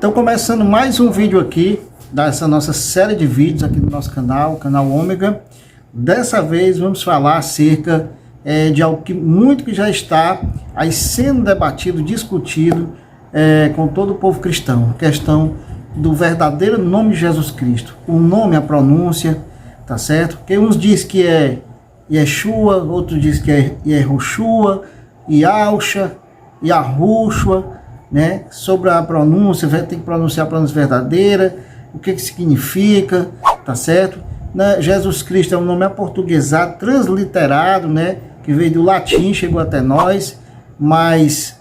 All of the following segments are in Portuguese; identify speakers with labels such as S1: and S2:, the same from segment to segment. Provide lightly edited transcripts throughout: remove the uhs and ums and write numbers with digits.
S1: Então, começando mais um vídeo aqui, dessa nossa série de vídeos aqui no nosso canal, canal Ômega. Dessa vez vamos falar acerca de algo que já está aí sendo debatido, discutido com todo o povo cristão. A questão do verdadeiro nome de Jesus Cristo. O nome, a pronúncia, tá certo? Porque uns dizem que é Yeshua, outros dizem que é Yehoshua, Yahushua, Yahushua, né? Sobre a pronúncia, tem que pronunciar a pronúncia verdadeira, o que significa, tá certo? Né? Jesus Cristo é um nome aportuguesado, transliterado, né? Que veio do latim, chegou até nós, mas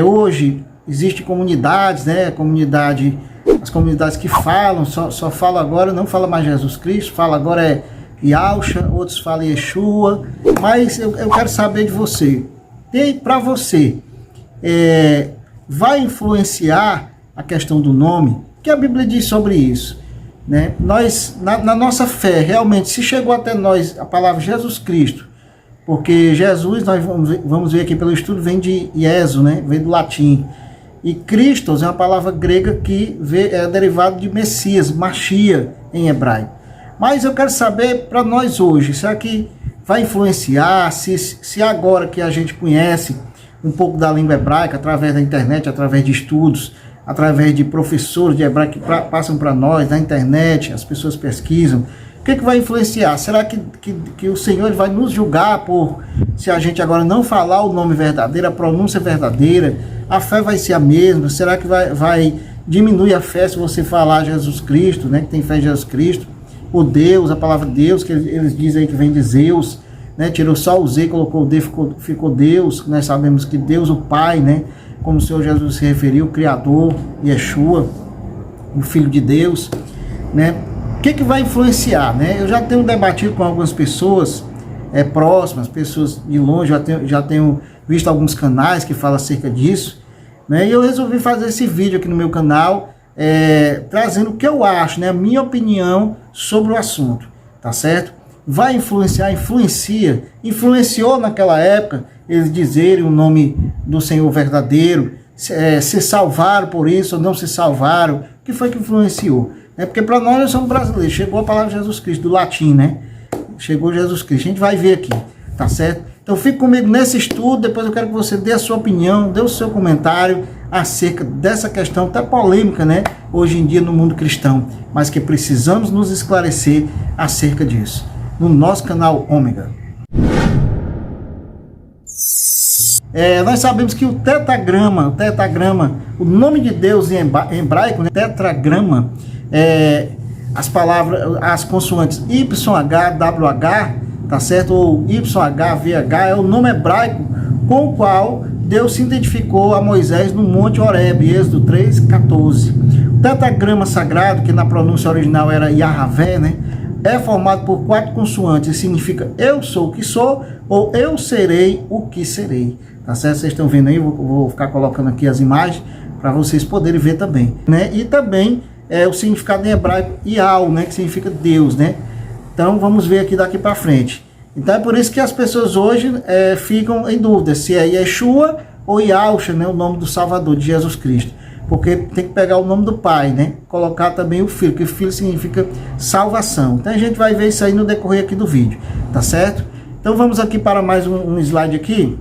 S1: hoje existem comunidades, né? As comunidades que falam, só falam agora, não fala mais Jesus Cristo, fala agora Yahushua, outros falam Yeshua, mas eu quero saber de você, e para você, vai influenciar a questão do nome? O que a Bíblia diz sobre isso? Né? Nós, na nossa fé, realmente, se chegou até nós a palavra Jesus Cristo, porque Jesus, nós vamos ver aqui pelo estudo, vem de Ieso, né? Vem do latim, e Christos é uma palavra grega que é derivado de Messias, Machia em hebraico. Mas eu quero saber para nós hoje, será que vai influenciar, se agora que a gente conhece um pouco da língua hebraica, através da internet, através de estudos, através de professores de hebraico que passam para nós na internet, as pessoas pesquisam, o que vai influenciar? Será que o Senhor vai nos julgar se a gente agora não falar o nome verdadeiro, a pronúncia verdadeira? A fé vai ser a mesma? Será que vai diminuir a fé se você falar Jesus Cristo, né, que tem fé em Jesus Cristo? O Deus, a palavra Deus, que eles dizem aí que vem de Zeus, né, tirou só o Z, colocou o D, ficou Deus. Nós sabemos que Deus, o Pai, né, como o Senhor Jesus se referiu, o Criador, Yeshua, o Filho de Deus, né? O que vai influenciar, né? Eu já tenho debatido com algumas pessoas próximas, pessoas de longe, já tenho visto alguns canais que falam acerca disso, né? E eu resolvi fazer esse vídeo aqui no meu canal, trazendo o que eu acho, né, a minha opinião sobre o assunto, tá certo? Vai influenciar, influenciou naquela época eles dizerem o nome do Senhor verdadeiro, se salvaram por isso ou não se salvaram. O que foi que influenciou? Porque para nós somos brasileiros, chegou a palavra Jesus Cristo, do latim, né? Chegou Jesus Cristo, a gente vai ver aqui, tá certo? Então fique comigo nesse estudo, depois eu quero que você dê a sua opinião, dê o seu comentário acerca dessa questão até polêmica, né? Hoje em dia no mundo cristão, mas que precisamos nos esclarecer acerca disso, no nosso canal Ômega. Nós sabemos que o tetragrama, o nome de Deus em hebraico, né, tetragrama, as palavras, as consoantes YHWH, tá certo? Ou YHVH é o nome hebraico com o qual Deus se identificou a Moisés no Monte Horebe, Êxodo 3:14. O tetragrama sagrado, que na pronúncia original era Yahvé, né, é formado por 4 consoantes e significa eu sou o que sou ou eu serei o que serei. Tá certo? Vocês estão vendo aí, vou ficar colocando aqui as imagens para vocês poderem ver também, né? E também o significado em hebraico Yahweh, né, que significa Deus, né? Então vamos ver aqui daqui para frente. Então é por isso que as pessoas hoje ficam em dúvida se é Yeshua ou Yahushua, né, o nome do Salvador, de Jesus Cristo. Porque tem que pegar o nome do Pai, né? Colocar também o Filho, porque Filho significa salvação. Então a gente vai ver isso aí no decorrer aqui do vídeo, tá certo? Então vamos aqui para mais um slide aqui.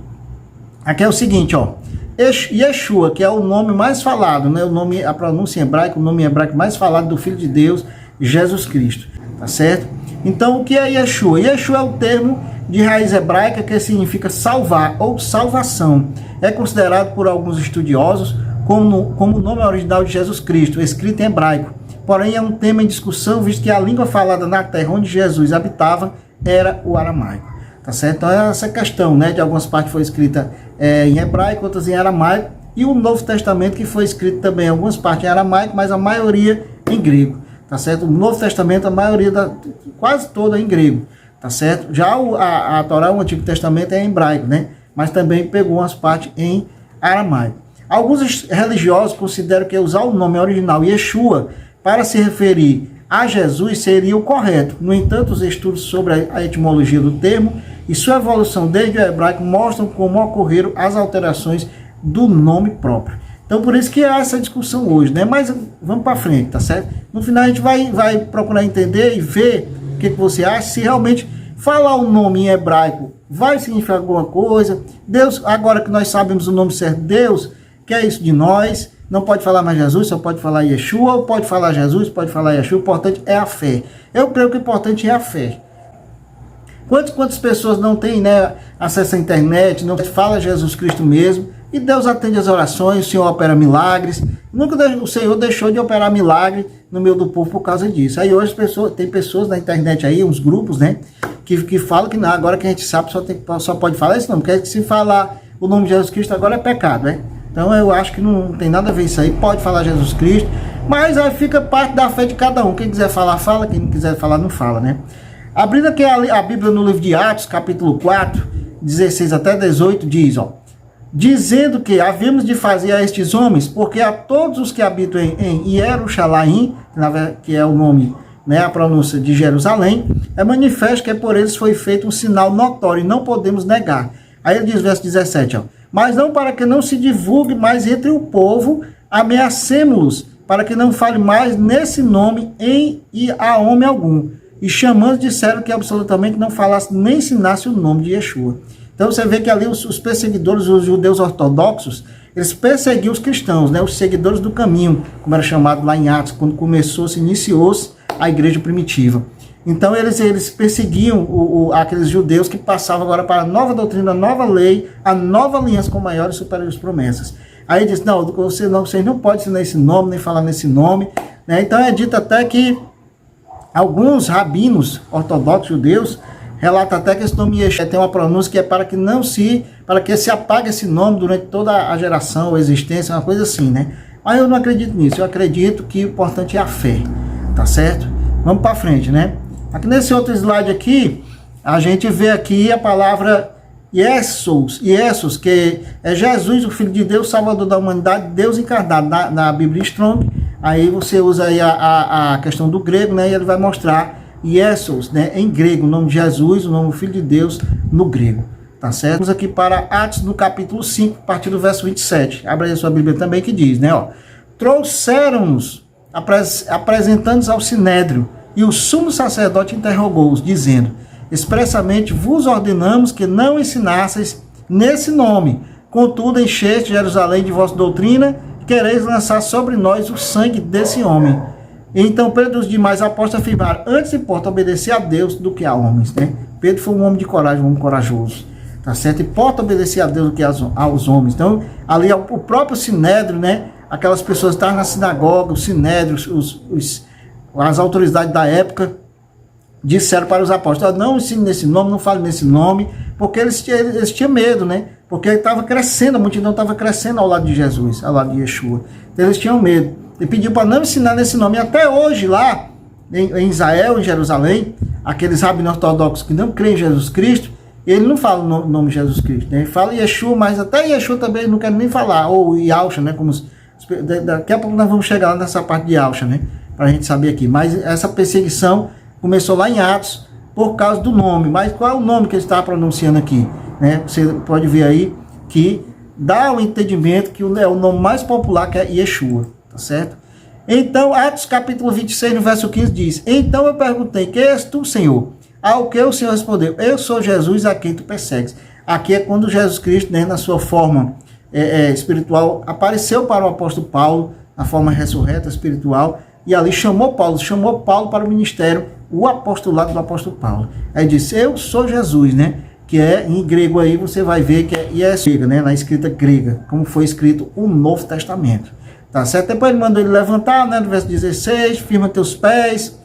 S1: Aqui é o seguinte, ó. Yeshua, que é o nome mais falado, né? A pronúncia em hebraico, o nome em hebraico mais falado do Filho de Deus, Jesus Cristo, tá certo? Então o que é Yeshua? Yeshua é o termo de raiz hebraica que significa salvar ou salvação. É considerado por alguns estudiosos como o nome original de Jesus Cristo, escrito em hebraico. Porém, é um tema em discussão, visto que a língua falada na terra onde Jesus habitava era o aramaico. Tá certo? Então, essa questão, né, de algumas partes foi escrita em hebraico, outras em aramaico, e o Novo Testamento que foi escrito também em algumas partes em aramaico, mas a maioria em grego. Tá certo? O Novo Testamento, a maioria, quase toda em grego. Tá certo? Já a Torá, o Antigo Testamento, é em hebraico, né? Mas também pegou umas partes em aramaico. Alguns religiosos consideram que usar o nome original Yeshua para se referir a Jesus seria o correto. No entanto, os estudos sobre a etimologia do termo e sua evolução desde o hebraico mostram como ocorreram as alterações do nome próprio. Então, por isso que há essa discussão hoje, né? Mas vamos para frente, tá certo? No final, a gente vai procurar entender e ver o que você acha, se realmente falar o nome em hebraico vai significar alguma coisa. Deus, agora que nós sabemos o nome certo, Deus quer isso de nós. Não pode falar mais Jesus, só pode falar Yeshua, ou pode falar Jesus, pode falar Yeshua. O importante é a fé. Eu creio que o importante é a fé. Quantas pessoas não têm, né, acesso à internet, não fala Jesus Cristo mesmo, e Deus atende as orações, o Senhor opera milagres. Nunca o Senhor deixou de operar milagre no meio do povo por causa disso. Aí hoje tem pessoas na internet aí, uns grupos, né, que falam que não, agora que a gente sabe só pode falar esse nome, porque se falar o nome de Jesus Cristo agora é pecado, né? Então eu acho que não tem nada a ver isso aí, pode falar Jesus Cristo, mas aí fica parte da fé de cada um. Quem quiser falar, fala, quem não quiser falar, não fala, né? Abrindo aqui a Bíblia no livro de Atos, capítulo 4, 16 até 18, diz, ó: dizendo que havíamos de fazer a estes homens, porque a todos os que habitam em Jerusalém, que é o nome, né, a pronúncia de Jerusalém, é manifesto que por eles foi feito um sinal notório e não podemos negar. Aí ele diz, verso 17, ó: mas não para que não se divulgue mais entre o povo, ameacemos-los, para que não fale mais nesse nome e a homem algum. E chamando, disseram que absolutamente não falasse nem ensinasse o nome de Yeshua. Então você vê que ali os perseguidores, os judeus ortodoxos, eles perseguiam os cristãos, né, os seguidores do caminho, como era chamado lá em Atos, quando iniciou-se a igreja primitiva. Então eles perseguiam aqueles judeus que passavam agora para a nova doutrina, a nova lei, a nova aliança com maiores e superiores promessas. Aí diz, não, vocês não podem ensinar esse nome, nem falar nesse nome, né? Então é dito até que alguns rabinos ortodoxos judeus relatam até que esse nome Yeshua tem uma pronúncia que é para que se apague esse nome durante toda a geração, a existência, uma coisa assim, né? Mas eu não acredito nisso, eu acredito que o importante é a fé, tá certo? Vamos para frente, né? Aqui nesse outro slide aqui, a gente vê aqui a palavra Jesus, que é Jesus, o Filho de Deus, Salvador da humanidade, Deus encarnado, na Bíblia Strong. Aí você usa aí a questão do grego, né? E ele vai mostrar Jesus, né? Em grego, o nome de Jesus, o nome do Filho de Deus, no grego, tá certo? Vamos aqui para Atos, no capítulo 5, a partir do verso 27. Abre aí a sua Bíblia também, que diz, né? Ó: trouxeram-nos, apresentando-nos ao Sinédrio, e o sumo sacerdote interrogou-os, dizendo: expressamente vos ordenamos que não ensinasseis nesse nome, contudo encheste Jerusalém de vossa doutrina, e quereis lançar sobre nós o sangue desse homem. Então Pedro e os demais apóstolos afirmaram: antes importa obedecer a Deus do que a homens, né? Pedro foi um homem de coragem, um homem corajoso, tá certo? Importa obedecer a Deus do que aos homens. Então ali o próprio Sinédrio, né? Aquelas pessoas que estavam na sinagoga, o Sinédrio, as autoridades da época disseram para os apóstolos: não ensine nesse nome, não fale nesse nome, porque eles tinham medo, né? Porque estava crescendo, a multidão estava crescendo ao lado de Jesus, ao lado de Yeshua. Então eles tinham medo. E pediu para não ensinar nesse nome. E até hoje lá, em Israel, em Jerusalém, aqueles rabinos ortodoxos que não creem em Jesus Cristo, ele não fala o nome de Jesus Cristo, né? Ele fala Yeshua, mas até Yeshua também não quer nem falar, ou Yahusha, né? Daqui a pouco nós vamos chegar lá nessa parte de Yahusha, né? Para a gente saber aqui. Mas essa perseguição começou lá em Atos por causa do nome. Mas qual é o nome que ele está pronunciando aqui, né? Você pode ver aí que dá o entendimento que é o nome mais popular, que é Yeshua, tá certo? Então, Atos capítulo 26, no verso 15 diz: então eu perguntei: quem és tu, Senhor? Ao que o Senhor respondeu: eu sou Jesus a quem tu persegues. Aqui é quando Jesus Cristo, né, na sua forma espiritual, apareceu para o apóstolo Paulo, na forma ressurreta espiritual, e ali chamou Paulo para o ministério, o apostolado do apóstolo Paulo. Aí disse: eu sou Jesus, né? Que é em grego aí, você vai ver que é Yeshua, né? Na escrita grega, como foi escrito o Novo Testamento. Tá certo? Depois ele mandou ele levantar, né? No verso 16, firma teus pés,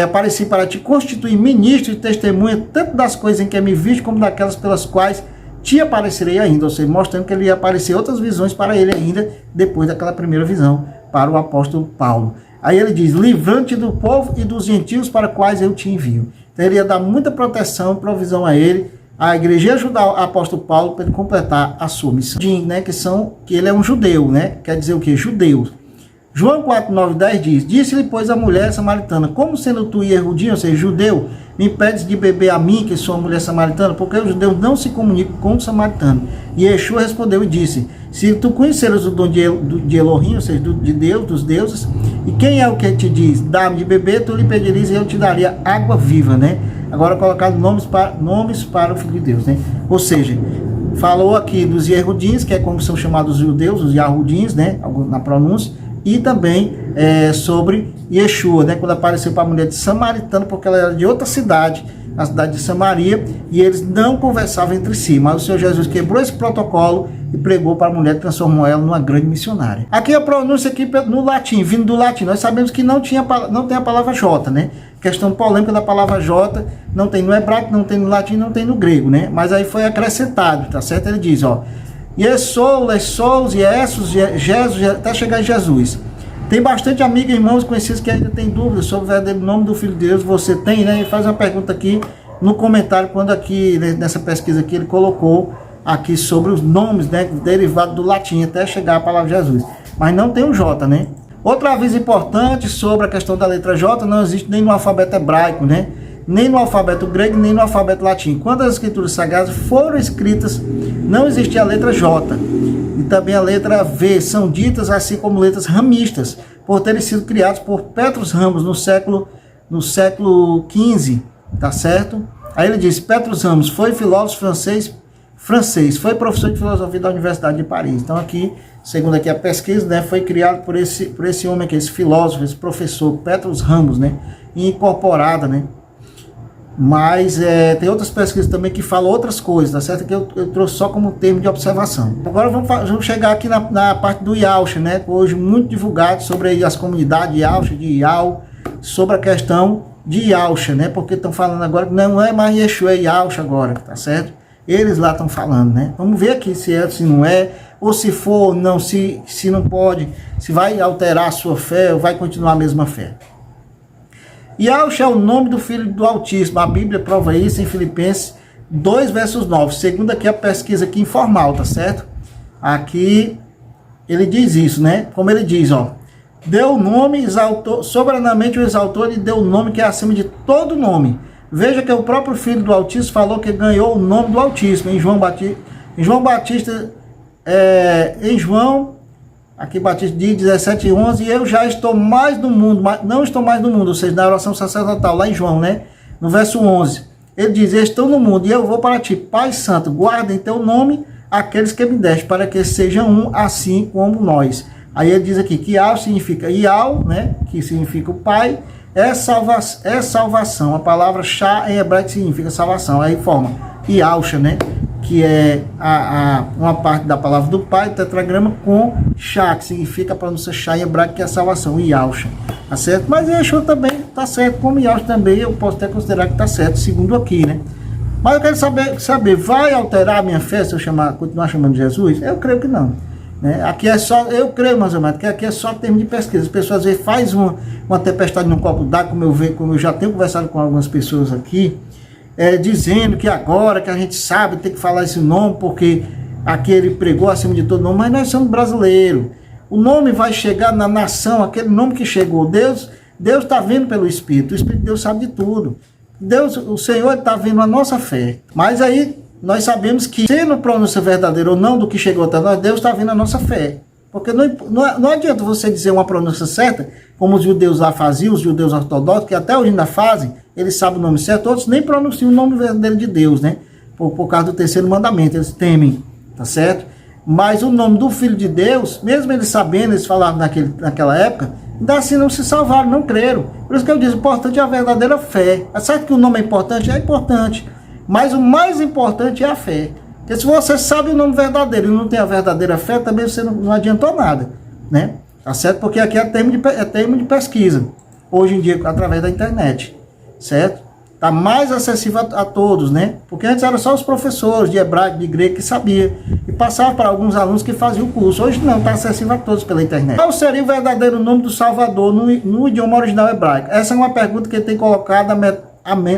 S1: apareci para te constituir ministro e testemunha, tanto das coisas em que me viste, como daquelas pelas quais te aparecerei ainda. Ou seja, mostrando que ele ia aparecer outras visões para ele ainda, depois daquela primeira visão para o apóstolo Paulo. Aí ele diz: livrante do povo e dos gentios para quais eu te envio. Então ele ia dar muita proteção, provisão a ele, a igreja ia ajudar o apóstolo Paulo para ele completar a sua missão, né? Que ele é um judeu, né? Quer dizer o que? Judeus. João 4, 9, 10 diz: disse-lhe, pois, a mulher samaritana: como sendo tu Yehudi, ou seja, judeu, me impedes de beber a mim, que sou uma mulher samaritana? Porque os judeus não se comunicam com o samaritano. E Yeshua respondeu e disse: se tu conheceras o dom de Elohim, ou seja, de Deus, dos deuses, e quem é o que te diz, dá-me de beber, tu lhe pedirias e eu te daria água viva, né? Agora colocado nomes para o Filho de Deus, né? Ou seja, falou aqui dos Yehudins, que é como são chamados os judeus, os Yahudins, né? Na pronúncia, e também sobre Yeshua, né? Quando apareceu para a mulher de Samaritano, porque ela era de outra cidade, a cidade de Samaria, e eles não conversavam entre si, mas o Senhor Jesus quebrou esse protocolo e pregou para a mulher, transformou ela numa grande missionária. Aqui a pronúncia aqui no latim, vindo do latim, nós sabemos que não tem a palavra J, né? Questão polêmica da palavra J, não tem no hebraico, não tem no latim, não tem no grego, né? Mas aí foi acrescentado, tá certo? Ele diz, ó, Yesou, Lessos, Iesus, Jesus, até chegar em Jesus. Tem bastante amigos e irmãos conhecidos que ainda tem dúvidas sobre o verdadeiro nome do Filho de Deus. Você tem, né? E faz uma pergunta aqui no comentário, quando aqui, nessa pesquisa aqui, ele colocou aqui sobre os nomes, né? Derivados do latim, até chegar a palavra Jesus. Mas não tem o J, né? Outra aviso importante sobre a questão da letra J, não existe nem no alfabeto hebraico, né? Nem no alfabeto grego, nem no alfabeto latim. Quando as escrituras sagradas foram escritas, não existia a letra J. E também a letra V são ditas assim como letras ramistas, por terem sido criados por Petrus Ramos no século XV, tá certo? Aí ele diz, Petrus Ramos foi filósofo francês, foi professor de filosofia da Universidade de Paris. Então aqui, segundo aqui a pesquisa, né, foi criado por esse homem aqui, esse filósofo, esse professor, Petrus Ramos, né, e incorporada, né? Mas tem outras pesquisas também que falam outras coisas, tá certo? Que eu trouxe só como termo de observação. Agora vamos chegar aqui na parte do Yahusha, né? Hoje muito divulgado sobre as comunidades Yahusha, de Yahoo, sobre a questão de Yahusha, né? Porque estão falando agora que não é mais Yeshua, é Yahusha agora, tá certo? Eles lá estão falando, né? Vamos ver aqui se é, se não é, ou se for ou não, se não pode, se vai alterar a sua fé ou vai continuar a mesma fé. Yahusha é o nome do Filho do Altíssimo. A Bíblia prova isso em Filipenses 2, versos 9. Segundo aqui a pesquisa aqui informal, tá certo? Aqui ele diz isso, né? Como ele diz, ó. Deu o nome, exaltou, soberanamente o exaltou e deu o nome que é acima de todo nome. Veja que o próprio Filho do Altíssimo falou que ganhou o nome do Altíssimo. Em João aqui Batista diz 17:11, e eu já estou mais no mundo, não estou mais no mundo, ou seja, na oração sacerdotal, lá em João, né? No verso 11, ele diz, eu estou no mundo, e eu vou para ti, Pai Santo, guarda em teu nome aqueles que me deste, para que sejam um, assim como nós. Aí ele diz aqui, que Yahweh significa Yahweh, né? Que significa o Pai, é salvação. A palavra Shá em hebraico significa salvação. Aí forma Yahusha, né? Que é uma parte da palavra do Pai, tetragrama, com Shá, que significa a pronúncia Shá em hebraico, que é a salvação, Yahusha. Tá certo? Mas Yeshua também tá certo, como Yahusha também, eu posso até considerar que tá certo, segundo aqui, né? Mas eu quero saber, vai alterar a minha fé se eu continuar chamando Jesus? Eu creio que não. Né? Aqui é só, eu creio mais ou menos, que aqui é só termo de pesquisa. As pessoas às vezes fazem uma tempestade num copo d'água, como eu já tenho conversado com algumas pessoas aqui, dizendo que agora que a gente sabe, tem que falar esse nome, porque aqui ele pregou acima de todo nome, mas nós somos brasileiros. O nome vai chegar na nação, aquele nome que chegou. Deus está vendo pelo Espírito, o Espírito de Deus sabe de tudo. Deus, o Senhor está vendo a nossa fé. Mas aí nós sabemos que, sendo pronúncia verdadeira ou não do que chegou até nós, Deus está vendo a nossa fé. Porque não adianta você dizer uma pronúncia certa, como os judeus lá faziam, os judeus ortodoxos, que até hoje ainda fazem, eles sabem o nome certo, outros nem pronunciam o nome verdadeiro de Deus, né? Por causa do terceiro mandamento, eles temem, tá certo? Mas o nome do Filho de Deus, mesmo eles sabendo, eles falavam naquela época, ainda assim não se salvaram, não creram. Por isso que eu digo, o importante é a verdadeira fé. É certo que o nome é importante, mas o mais importante é a fé. Porque se você sabe o nome verdadeiro e não tem a verdadeira fé, também você não adiantou nada, né? Tá certo? Porque aqui é termo de pesquisa, hoje em dia, através da internet, certo? Tá mais acessível a todos, né? Porque antes era só os professores de hebraico, de grego que sabiam, e passava para alguns alunos que faziam o curso. Hoje não, está acessível a todos pela internet. Qual seria o verdadeiro nome do Salvador no idioma original hebraico? Essa é uma pergunta que ele tem colocado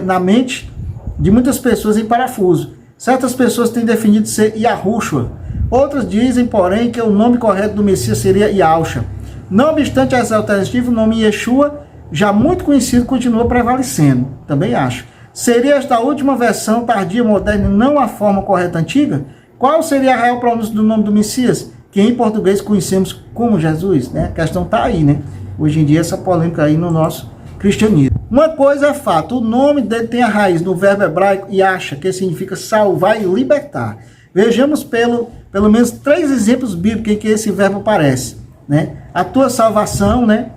S1: na mente de muitas pessoas em parafuso. Certas pessoas têm definido ser Yahushua. Outras dizem, porém, que o nome correto do Messias seria Yahusha. Não obstante essa alternativa, o nome Yeshua, já muito conhecido, continua prevalecendo. Também acho. Seria esta última versão tardia, moderna, não a forma correta antiga? Qual seria a real pronúncia do nome do Messias, que em português conhecemos como Jesus? Né? A questão está aí, né? Hoje em dia, essa polêmica aí no nosso cristianismo. Uma coisa é fato, o nome dele tem a raiz no verbo hebraico yasha, que significa salvar e libertar. Vejamos pelo menos 3 exemplos bíblicos em que esse verbo aparece. Né? A tua salvação, né?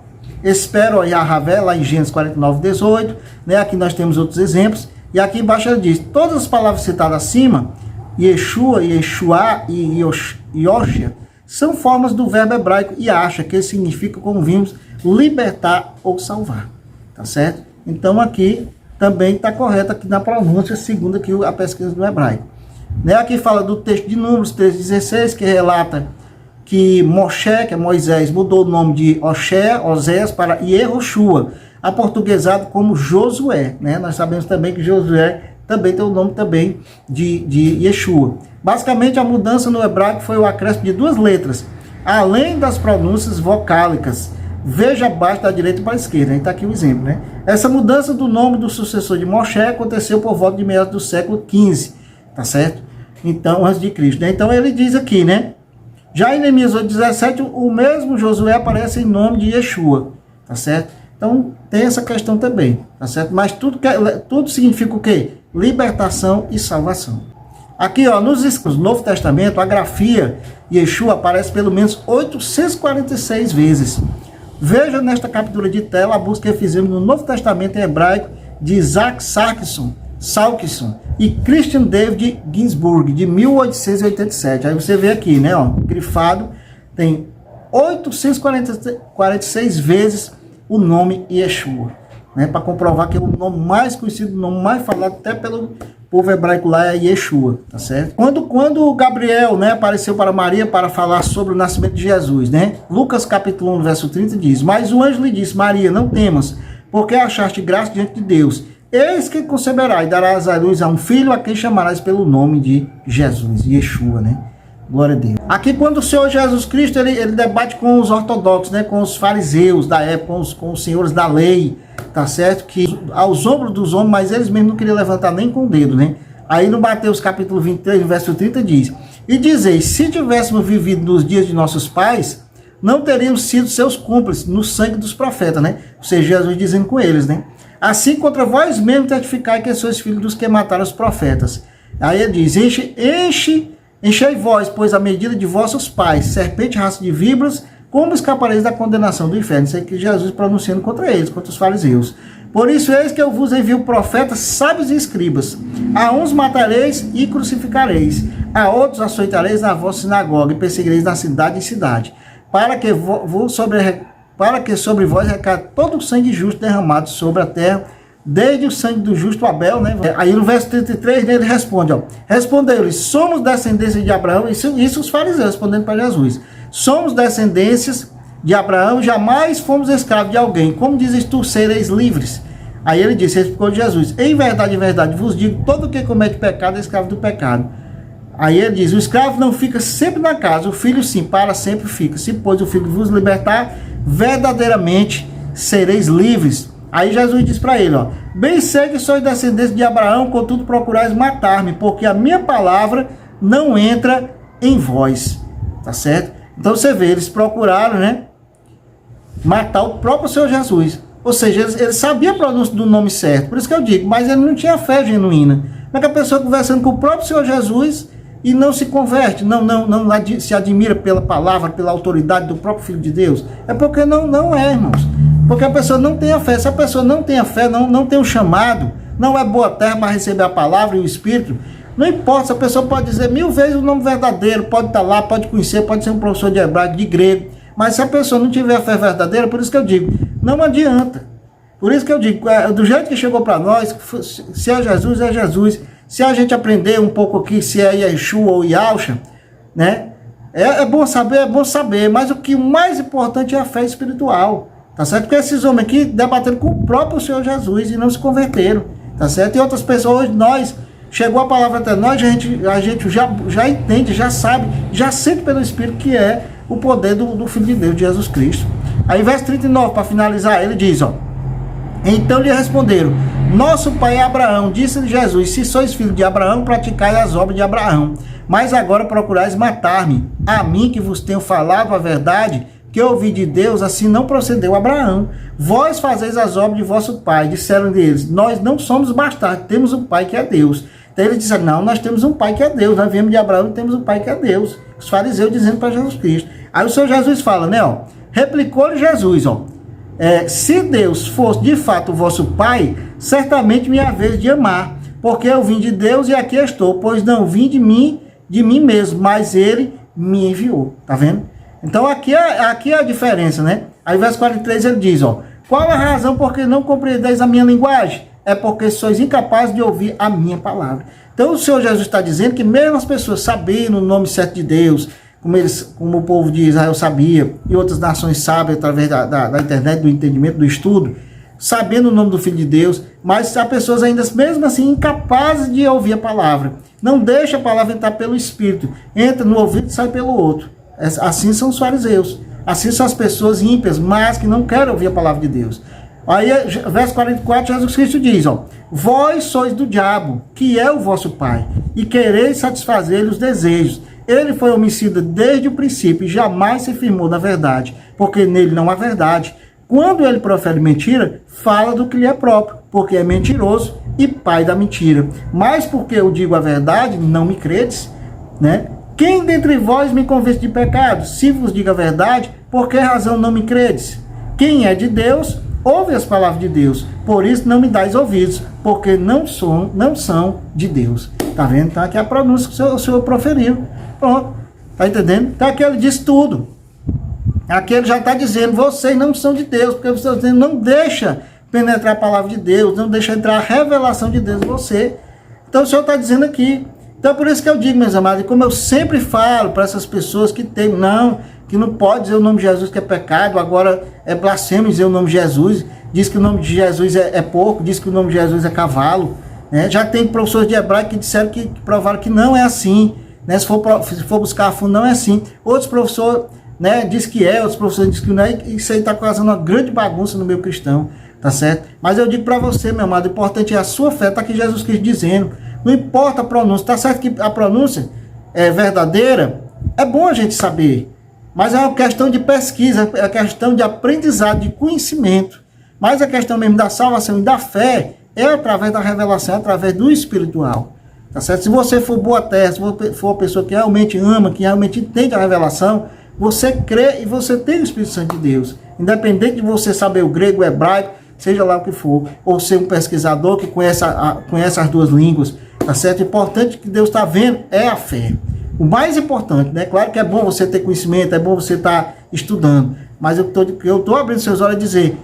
S1: Espero Yahvé, lá em Gênesis 49:18. Né? Aqui nós temos outros exemplos. E aqui embaixo ele diz, todas as palavras citadas acima, Yeshua, Yeshua e Yoshia, são formas do verbo hebraico yasha, que significa, como vimos, libertar ou salvar. Tá certo? Então aqui também está correto aqui na pronúncia, segundo aqui a pesquisa do hebraico. Né? Aqui fala do texto de Números 3:16, que relata que Moshe, que é Moisés, mudou o nome de Oséias para Yehoshua, aportuguesado como Josué. Né? Nós sabemos também que Josué também tem o nome também de Yeshua. Basicamente, a mudança no hebraico foi o acréscimo de 2 letras, além das pronúncias vocálicas. Veja abaixo da direita para a esquerda. Está aqui o exemplo. Né? Essa mudança do nome do sucessor de Moshe aconteceu por volta de meados do século XV. Tá certo? Então, antes de Cristo. Né? Então, ele diz aqui, né? Já em Neemias 8:17, o mesmo Josué aparece em nome de Yeshua. Tá certo? Então, tem essa questão também. Tá certo? Mas tudo significa o quê? Libertação e salvação. Aqui, ó, no Novo Testamento, a grafia Yeshua aparece pelo menos 846 vezes. Veja nesta captura de tela a busca que fizemos no Novo Testamento em hebraico de Isaac Salkison e Christian David Ginsburg, de 1887. Aí você vê aqui, né, ó, grifado, tem 846 vezes o nome Yeshua, né, para comprovar que é o nome mais conhecido, o nome mais falado até pelo povo hebraico lá é Yeshua, tá certo? Quando Gabriel, né, apareceu para Maria para falar sobre o nascimento de Jesus, né? Lucas capítulo 1, verso 30 diz: mas o anjo lhe disse, Maria, não temas, porque achaste graça diante de Deus. Eis que conceberá e darás à luz a um filho, a quem chamarás pelo nome de Jesus, Yeshua, né? Glória a Deus. Aqui, quando o Senhor Jesus Cristo, ele debate com os ortodoxos, né? Com os fariseus da época, com os senhores da lei, tá certo? Que aos ombros dos homens, mas eles mesmos não queriam levantar nem com o dedo, né? Aí no Mateus capítulo 23, verso 30 diz: e dizeis, se tivéssemos vivido nos dias de nossos pais, não teríamos sido seus cúmplices no sangue dos profetas, né? Ou seja, Jesus dizendo com eles, né? Assim contra vós mesmos testificai que sois filhos dos que mataram os profetas. Aí ele diz: enchei vós, pois a medida de vossos pais, serpente, raça de víboras, como escapareis da condenação do inferno? Isso aí que Jesus pronunciando contra eles, contra os fariseus. Por isso eis que eu vos envio profetas, sábios e escribas. A uns matareis e crucificareis, a outros açoitareis na vossa sinagoga e perseguireis na cidade em cidade, para que sobre vós recaia todo o sangue justo derramado sobre a terra, desde o sangue do justo Abel, né? Aí no verso 33, né, ele responde, ó: respondeu-lhes, somos descendência de Abraão, isso os fariseus respondendo para Jesus, somos descendências de Abraão, jamais fomos escravos de alguém, como dizes tu, sereis livres? Aí ele disse, explicou Jesus, em verdade, vos digo, todo que comete pecado é escravo do pecado. Aí ele diz, o escravo não fica sempre na casa, o filho sim, para sempre fica. Se pois o filho vos libertar, verdadeiramente sereis livres. Aí Jesus diz para ele, ó: bem sei que sois descendentes de Abraão, contudo procurais matar-me, porque a minha palavra não entra em vós. Tá certo? Então você vê, eles procuraram, né, matar o próprio Senhor Jesus. Ou seja, ele sabia a pronúncia do nome certo, por isso que eu digo, mas ele não tinha fé genuína. Como é que a pessoa conversando com o próprio Senhor Jesus e não se converte, não se admira pela palavra, pela autoridade do próprio Filho de Deus? É porque não é, irmãos. Porque a pessoa não tem a fé. Se a pessoa não tem a fé, não tem o chamado, não é boa terra para receber a palavra e o Espírito, não importa, se a pessoa pode dizer 1000 vezes o nome verdadeiro, pode estar lá, pode conhecer, pode ser um professor de hebraico, de grego, mas se a pessoa não tiver a fé verdadeira, por isso que eu digo, não adianta. Por isso que eu digo, do jeito que chegou para nós, se é Jesus, é Jesus. Se a gente aprender um pouco aqui, se é Yeshua ou Yahusha, né? É bom saber, mas o que mais importante é a fé espiritual, tá certo? Porque esses homens aqui debateram com o próprio Senhor Jesus e não se converteram, tá certo? E outras pessoas, chegou a palavra até nós, a gente já entende, já sabe, já sente pelo Espírito que é o poder do Filho de Deus, de Jesus Cristo. Aí verso 39, para finalizar, ele diz, ó: então lhe responderam: nosso pai é Abraão. Disse-lhe Jesus: se sois filho de Abraão, praticai as obras de Abraão. Mas agora procurais matar-me, a mim que vos tenho falado a verdade, que eu ouvi de Deus, assim não procedeu Abraão. Vós fazeis as obras de vosso pai. Disseram-lhe eles: nós não somos bastardos, temos um pai que é Deus. Então eles disseram: não, nós temos um pai que é Deus, nós viemos de Abraão e temos um pai que é Deus. Os fariseus dizendo para Jesus Cristo. Aí o Senhor Jesus fala, né, ó, replicou-lhe Jesus, ó: se Deus fosse de fato o vosso pai, certamente me haveis de amar, porque eu vim de Deus e aqui estou, pois não vim de mim mesmo, mas ele me enviou. Tá vendo? Então aqui é a diferença, né? Aí verso 43 ele diz, ó: qual a razão porque não compreendeis a minha linguagem? É porque sois incapazes de ouvir a minha palavra. Então o Senhor Jesus está dizendo que mesmo as pessoas sabendo o nome certo de Deus, como o povo de Israel sabia, e outras nações sabem através da internet, do entendimento, do estudo, sabendo o nome do Filho de Deus, mas há pessoas ainda, mesmo assim, incapazes de ouvir a palavra. Não deixa a palavra entrar pelo Espírito, entra no ouvido e sai pelo outro. Assim são os fariseus, assim são as pessoas ímpias, mas que não querem ouvir a palavra de Deus. Aí, verso 44, Jesus Cristo diz, ó: vós sois do diabo, que é o vosso pai, e quereis satisfazer-lhe os desejos. Ele foi homicida desde o princípio e jamais se firmou na verdade, porque nele não há verdade. Quando ele profere mentira, fala do que lhe é próprio, porque é mentiroso e pai da mentira. Mas porque eu digo a verdade, não me credes, né? Quem dentre vós me convence de pecado? Se vos digo a verdade, por que razão não me credes? Quem é de Deus, ouve as palavras de Deus. Por isso não me dais ouvidos, porque não são de Deus. Tá vendo? Tá aqui a pronúncia que o Senhor proferiu. Pronto, tá entendendo? Então aqui ele diz tudo. Aqui ele já está dizendo: vocês não são de Deus, porque vocês não deixa penetrar a palavra de Deus, não deixa entrar a revelação de Deus em você. Então o Senhor está dizendo aqui. Então por isso que eu digo, meus amados, como eu sempre falo para essas pessoas que tem, que não pode dizer o nome de Jesus que é pecado, agora é blasfêmia dizer o nome de Jesus, diz que o nome de Jesus é porco, diz que o nome de Jesus é cavalo, né? Já tem professores de hebraico que disseram que provaram que não é assim. Né, se for buscar a fundo, não é assim. Outros professores, né, diz que é, outros professores dizem que não é, e isso aí está causando uma grande bagunça no meio cristão, tá certo? Mas eu digo para você, meu amado, o importante é a sua fé, está aqui Jesus Cristo dizendo, não importa a pronúncia, tá certo que a pronúncia é verdadeira, é bom a gente saber, mas é uma questão de pesquisa, é uma questão de aprendizado, de conhecimento, mas a questão mesmo da salvação e da fé é através da revelação, é através do espiritual. Tá certo? Se você for boa terra, se você for uma pessoa que realmente ama, que realmente entende a revelação, você crê e você tem o Espírito Santo de Deus. Independente de você saber o grego, o hebraico, seja lá o que for, ou ser um pesquisador que conhece as duas línguas, tá certo? O importante que Deus está vendo é a fé. O mais importante, né? Claro que é bom você ter conhecimento, é bom você estar estudando, mas eu estou abrindo seus olhos a dizer,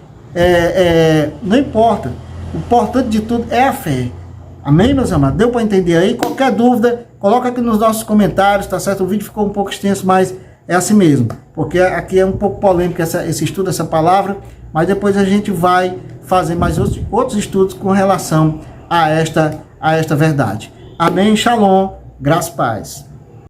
S1: não importa, o importante de tudo é a fé. Amém, meus amados? Deu para entender aí? Qualquer dúvida, coloca aqui nos nossos comentários, tá certo? O vídeo ficou um pouco extenso, mas é assim mesmo. Porque aqui é um pouco polêmico esse estudo, essa palavra, mas depois a gente vai fazer mais outros estudos com relação a esta verdade. Amém? Shalom, graça e paz.